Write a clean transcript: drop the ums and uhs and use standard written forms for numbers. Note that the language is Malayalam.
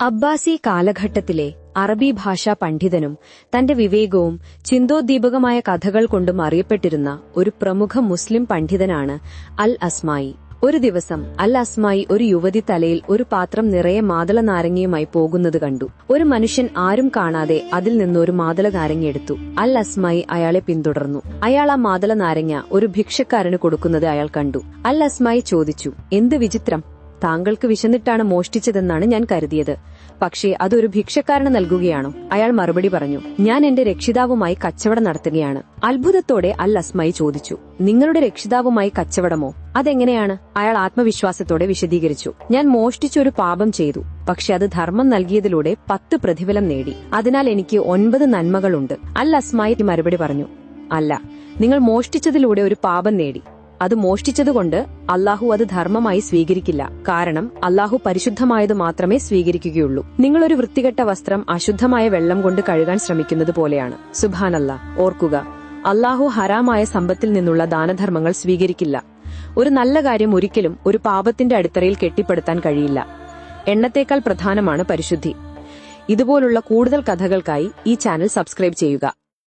അബ്ബാസി കാലഘട്ടത്തിലെ അറബി ഭാഷാ പണ്ഡിതനും തന്റെ വിവേകവും ചിന്തോദ്ദീപകമായ കഥകൾ കൊണ്ടും അറിയപ്പെട്ടിരുന്ന ഒരു പ്രമുഖ മുസ്ലിം പണ്ഡിതനാണ് അൽ അസ്മായി. ഒരു ദിവസം അൽ അസ്മായി ഒരു യുവതി തലയിൽ ഒരു പാത്രം നിറയെ മാതള നാരങ്ങയുമായി പോകുന്നത് കണ്ടു. ഒരു മനുഷ്യൻ ആരും കാണാതെ അതിൽ നിന്നൊരു മാതള നാരങ്ങ എടുത്തു. അൽ അസ്മായി അയാളെ പിന്തുടർന്നു. അയാൾ ആ മാതള നാരങ്ങ ഒരു ഭിക്ഷക്കാരന് കൊടുക്കുന്നത് അയാൾ കണ്ടു. അൽ അസ്മായി ചോദിച്ചു, "എന്ത് വിചിത്രം! താങ്കൾക്ക് വിശന്നിട്ടാണ് മോഷ്ടിച്ചതെന്നാണ് ഞാൻ കരുതിയത്. പക്ഷേ അതൊരു ഭിക്ഷക്കാരന് നൽകുകയാണോ?" അയാൾ മറുപടി പറഞ്ഞു, "ഞാൻ എന്റെ രക്ഷിതാവുമായി കച്ചവടം നടത്തുകയാണ്." അത്ഭുതത്തോടെ അൽ അസ്മായി ചോദിച്ചു, "നിങ്ങളുടെ രക്ഷിതാവുമായി കച്ചവടമോ? അതെങ്ങനെയാണ്?" അയാൾ ആത്മവിശ്വാസത്തോടെ വിശദീകരിച്ചു, "ഞാൻ മോഷ്ടിച്ചൊരു പാപം ചെയ്തു. പക്ഷെ അത് ധർമ്മം നൽകിയതിലൂടെ 10 പ്രതിഫലം നേടി. അതിനാൽ എനിക്ക് 9 നന്മകളുണ്ട്." അൽ അസ്മായി മറുപടി പറഞ്ഞു, "അല്ല, നിങ്ങൾ മോഷ്ടിച്ചതിലൂടെ ഒരു പാപം നേടി. അത് മോഷ്ടിച്ചതുകൊണ്ട് അല്ലാഹു അത് ധർമ്മമായി സ്വീകരിക്കില്ല. കാരണം അല്ലാഹു പരിശുദ്ധമായത് മാത്രമേ സ്വീകരിക്കുകയുള്ളൂ. നിങ്ങളൊരു വൃത്തികെട്ട വസ്ത്രം അശുദ്ധമായ വെള്ളം കൊണ്ട് കഴുകാൻ ശ്രമിക്കുന്നത് പോലെയാണ്. സുബ്ഹാനല്ലാഹ്. ഓർക്കുക, അല്ലാഹു ഹറാമായ സമ്പത്തിൽ നിന്നുള്ള ദാനധർമ്മങ്ങൾ സ്വീകരിക്കില്ല. ഒരു നല്ല കാര്യം ഒരിക്കലും ഒരു പാപത്തിന്റെ അടിത്തറയിൽ കെട്ടിപ്പടുത്താൻ കഴിയില്ല. എണ്ണത്തേക്കാൾ പ്രധാനമാണ് പരിശുദ്ധി. ഇതുപോലുള്ള കൂടുതൽ കഥകൾക്കായി ഈ ചാനൽ സബ്സ്ക്രൈബ് ചെയ്യുക.